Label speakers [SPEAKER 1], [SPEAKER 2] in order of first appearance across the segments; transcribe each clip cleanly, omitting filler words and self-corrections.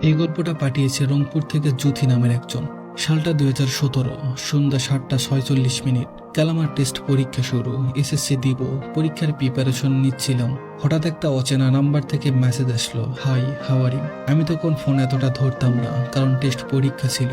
[SPEAKER 1] এই গল্পটা পাঠিয়েছে রংপুর থেকে জুথি নামের একজন। সালটা 2017, সন্ধ্যা 7:46। কাল আমার টেস্ট পরীক্ষা শুরু, এসএসসি দিব, পরীক্ষার প্রিপারেশন নিচ্ছিলাম। হঠাৎ একটা অচেনা নাম্বার থেকে মেসেজ আসলো, হাই হাউ আর ইউ। আমি তখন ফোন এতটা ধরতাম না, কারণ টেস্ট পরীক্ষা ছিল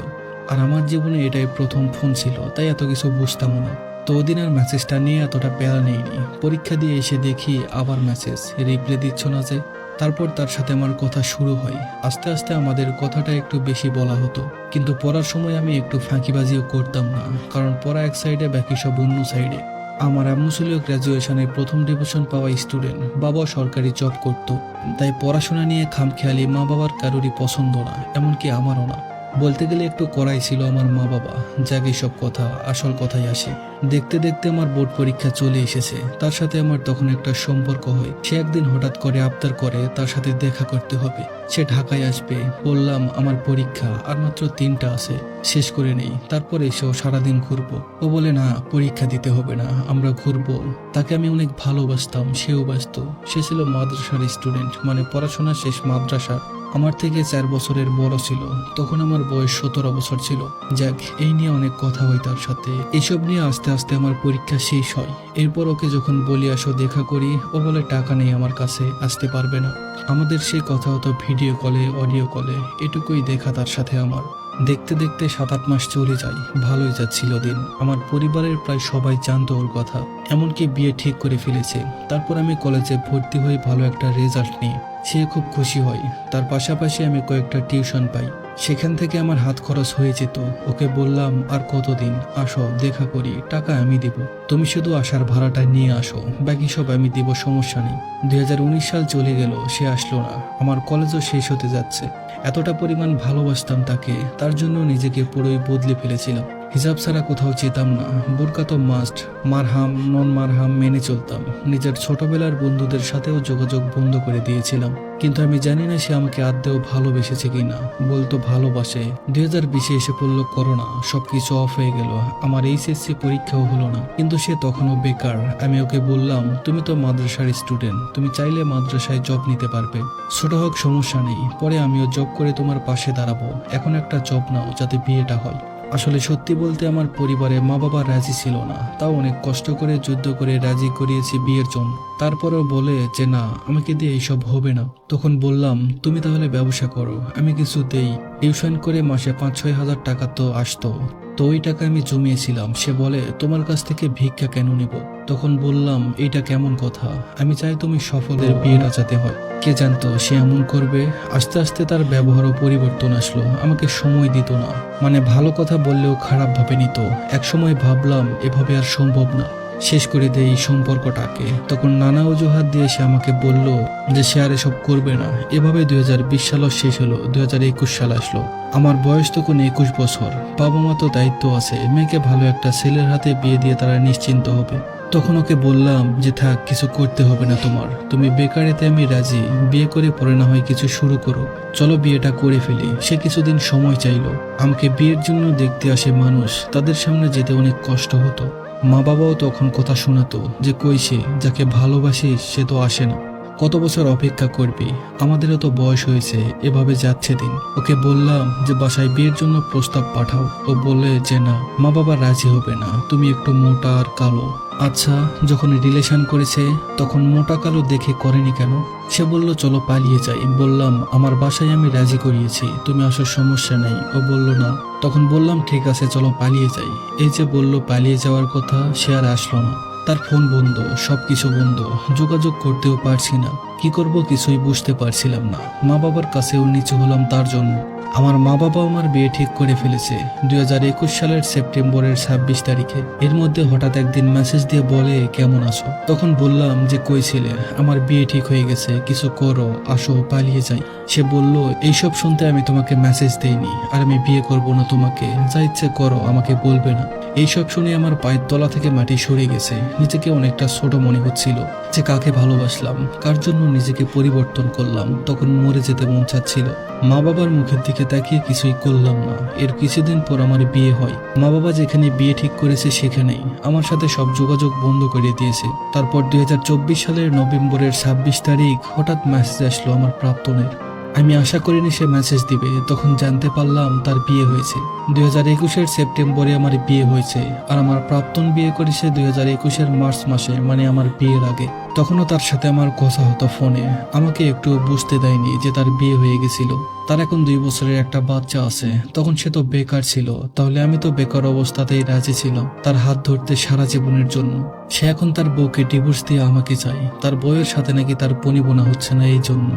[SPEAKER 1] আর আমার জীবনে এটাই প্রথম ফোন ছিল, তাই এত কিছু বুঝতামও না। তো ওদিন আর মেসেজটা নিয়ে এতটা প্যারা নেইনি। পরীক্ষা দিয়ে এসে দেখি আবার মেসেজ, রিপ্লাই দিচ্ছ না যে। তারপর তার সাথে আমার কথা শুরু হয়। আস্তে আস্তে আমাদের কথাটা একটু বেশি বলা হতো, কিন্তু পড়ার সময় আমি একটু ফাঁকিবাজিও করতাম না, কারণ পড়া এক সাইডে, বাকি সব অন্য সাইডে। আমার আম্মু ছিল গ্র্যাজুয়েশনে প্রথম ডিভিশন পাওয়া স্টুডেন্ট, বাবা সরকারি জব করত, তাই পড়াশোনা নিয়ে খামখেয়ালি মা বাবার কারোরই পছন্দ না, এমনকি আমারও না। বলতে গেলে একটু কড়াই ছিল আমার মা বাবা। যাকে সব কথা আসল কথাই আসে। দেখতে দেখতে আমার বোর্ড পরীক্ষা চলে এসেছে। তার সাথে আমার তখন একটা সম্পর্ক হয়। সে একদিন হঠাৎ করে আবদার করে তার সাথে দেখা করতে হবে, সে ঢাকায় আসবে। বললাম আমার পরীক্ষা আর মাত্র 3টা আছে, শেষ করে নেই, তারপরে এসেও সারাদিন ঘুরবো। ও বলে না, পরীক্ষা দিতে হবে না, আমরা ঘুরবো। তাকে আমি অনেক ভালোবাসতাম, সেও বাসত। সে ছিল মাদ্রাসার স্টুডেন্ট, মানে পড়াশোনা শেষ মাদ্রাসা। আমার থেকে 4 বছরের বড় ছিল। তখন আমার বয়স 17 বছর ছিল। যাক, এই নিয়ে অনেক কথা হয় তার সাথে। এইসব নিয়ে আস্তে আস্তে আমার পরীক্ষা শেষ হয়। এরপর ওকে যখন বলি আসো দেখা করি, ও বলে টাকা নেই আমার কাছে, আসতে পারবে না। আমাদের সেই কথা হতো ভিডিও কলে, অডিও কলে, এটুকুই দেখা তার সাথে আমার। দেখতে দেখতে 7-8 মাস চলে যায়, ভালোই যাচ্ছিল দিন। আমার পরিবারের প্রায় সবাই জানতো ওর কথা, এমনকি বিয়ে ঠিক করে ফেলেছে। তারপর আমি কলেজে ভর্তি হই ভালো একটা রেজাল্ট নিয়ে। সে খুব খুশি হয়। তার পাশাপাশি আমি কয়েকটা টিউশন পাই, সেখান থেকে আমার হাত খরচ হয়ে যেত। ওকে বললাম আর কতদিন, আসো দেখা করি, টাকা আমি দিব, তুমি শুধু আসার ভাড়াটা নিয়ে আসো, বাকি সব আমি দিব, সমস্যা নেই। 2019 সাল চলে গেল, সে আসলো না। আমার কলেজও শেষ হতে যাচ্ছে। এতটা পরিমাণ ভালোবাসতাম তাকে, তার জন্য নিজেকে পুরোই বদলে ফেলেছিলাম। হিজাব ছাড়া কোথাও যেতাম না, বোরকা তো মাস্ট। মারহাম নন মারহাম মেনে চলতাম। নিজের ছোটবেলার বন্ধুদের সাথেও যোগাযোগ বন্ধ করে দিয়েছিলাম, কিন্তু আমি জানি না সে আমাকে আদৌ ভালোবেসেছে কিনা। বলতো ভালোবাসে। 2020-এ এসে পড়লো করোনা, সবকিছু অফ হয়ে গেল। আমার এইচএসসি পরীক্ষাও হলো না, কিন্তু সে তখনও বেকার। আমি ওকে বললাম, তুমি তো মাদ্রাসার স্টুডেন্ট, তুমি চাইলে মাদ্রাসায় জব নিতে পারবে, ছোট হোক সমস্যা নেই, পরে আমিও জব করে তোমার পাশে দাঁড়াবো। এখন একটা জব নাও, যাতে বিয়েটা হয়। আসলে সত্যি বলতে আমার পরিবারে মা বাবা রাজি ছিল না, তাও অনেক কষ্ট করে যুদ্ধ করে রাজি করিয়েছি বিয়ের জন্য। তারপরেও বলে যে না, আমাকে দিয়ে এইসব হবে না। তখন বললাম, তুমি তাহলে ব্যবসা করো, আমি কিছু দেই। টিউশন করে মাসে 5-6 হাজার টাকা তো আসতো, তো ওই টাকা আমি জমিয়েছিলাম। সে বলে, তোমার কাছ থেকে ভিক্ষা কেন নিব? তখন বললাম, এইটা কেমন কথা? আমি চাই তুমি সফলের বিয়েটা যাতে হয়। কে জানতো সে এমন করবে। আস্তে আস্তে তার ব্যবহারও পরিবর্তন আসলো, আমাকে সময় দিত না, মানে ভালো কথা বললেও খারাপ ভাবে নিত। একসময় ভাবলাম এভাবে আর সম্ভব না, শেষ করে দেয় এই সম্পর্কটাকে। তখন নানা অজুহাত দিয়ে সে আমাকে বলল যে সে আর এসব করবে না। এভাবে 2020 সালও শেষ হলো, 2021 সাল আসলো। আমার বয়স তখন 21 বছর। বাবা মা তো দায়িত্ব আছে, মেয়েকে ভালো একটা ছেলের হাতে বিয়ে দিয়ে তারা নিশ্চিন্ত হবে। তখন ওকে বললাম যে থাক, কিছু করতে হবে না তোমার, তুমি বেকারিতে আমি রাজি, বিয়ে করে পরে না হয় কিছু শুরু করো, চলো বিয়েটা করে ফেলি। সে কিছুদিন সময় চাইলো। আমাকে বিয়ের জন্য দেখতে আসে মানুষ, তাদের সামনে যেতে অনেক কষ্ট হতো। মা বাবাও তখন কথা শোনাতো যে কই সে, যাকে ভালোবাসিস সে তো আসে না, কত বছর অপেক্ষা করবি, আমাদেরও তো বয়স হয়েছে। এভাবে যাচ্ছে দিন। ওকে বললাম যে বাসায় বিয়ের জন্য প্রস্তাব পাঠাও। ও বলে যে না, মা বাবা রাজি হবে না, তুমি একটু মোটা আর কালো। আচ্ছা, যখন রিলেশন করেছে তখন মোটা কালো দেখে করেনি কেন? সে বলল চলো পালিয়ে যাই। বললাম আমার বাসায় আমি রাজি করিয়েছি, তুমি আসার সমস্যা নেই। ও বলল না। তখন বললাম ঠিক আছে, চলো পালিয়ে যাই। এই যে বলল পালিয়ে যাওয়ার কথা, সে আর আসলো না। তার ফোন বন্ধ, সবকিছু বন্ধ, যোগাযোগ করতেও পারছি না। কি করব কিছুই বুঝতে পারছিলাম না। মা বাবার কাছেও নিচু হলাম তার জন্য। আমার মা বাবা আমার বিয়ে ঠিক করে ফেলেছে 2021 সালের সেপ্টেম্বরের 26 তারিখে। এর মধ্যে হঠাৎ একদিন মেসেজ দিয়ে বলে কেমন আছো। তখন বললাম যে কই ছিলে, আমার বিয়ে ঠিক হয়ে গেছে, কিছু করো, আসো পালিয়ে যাই। সে বলল এইসব শুনতে আমি তোমাকে মেসেজ দেইনি, আর আমি বিয়ে করব না তোমাকে, যা ইচ্ছে করো, আমাকে বলবে না। এইসব শুনে আমার পায়ের তলা থেকে মাটি সরে গেছে। নিজেকে অনেকটা ছোট মনে হচ্ছিল, যে কাকে ভালোবাসলাম, কার জন্য নিজেকে পরিবর্তন করলাম। তখন মরে যেতে মন চাচ্ছিল। মা বাবার মুখের দিকে তাকিয়ে কিছুই করলাম না। এর কিছুদিন পর আমার বিয়ে হয়। মা বাবা যেখানে বিয়ে ঠিক করেছে সেখানেই আমার সাথে সব যোগাযোগ বন্ধ করে দিয়েছে। তারপর 2024 সালের নভেম্বরের 26 তারিখ হঠাৎ মেসেজ আসলো আমার প্রাক্তনের। আমি আশা করিনি সে মেসেজ দিবে, তখন জানতে পারলাম তার বিয়ে হয়েছে। 2021-এর সেপ্টেম্বরে আমার বিয়ে হয়েছে, আর আমার প্রাক্তন বিয়ে করেছে 2021-এর মার্চ মাসে, মানে আমার বিয়ের আগে। তখনও তার সাথে আমার কথা হতো ফোনে। আমাকে একটু বুঝতে দেয়নি যে তার বিয়ে হয়ে গেছিল। তার এখন 2 বছরের একটা বাচ্চা আছে। তখন সে তো বেকার ছিল, তাহলে আমি তো বেকার অবস্থাতেই রাজি ছিলাম তার হাত ধরতে সারা জীবনের জন্য। সে এখন তার বউকে ডিভোর্স দিয়ে আমাকে চাই, তার বউয়ের সাথে নাকি তার বনিবনা হচ্ছে না এই জন্য।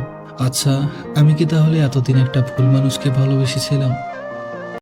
[SPEAKER 1] আচ্ছা, আমি কি তাহলে এতদিন একটা ভুল মানুষকে ভালোবেসেছিলাম?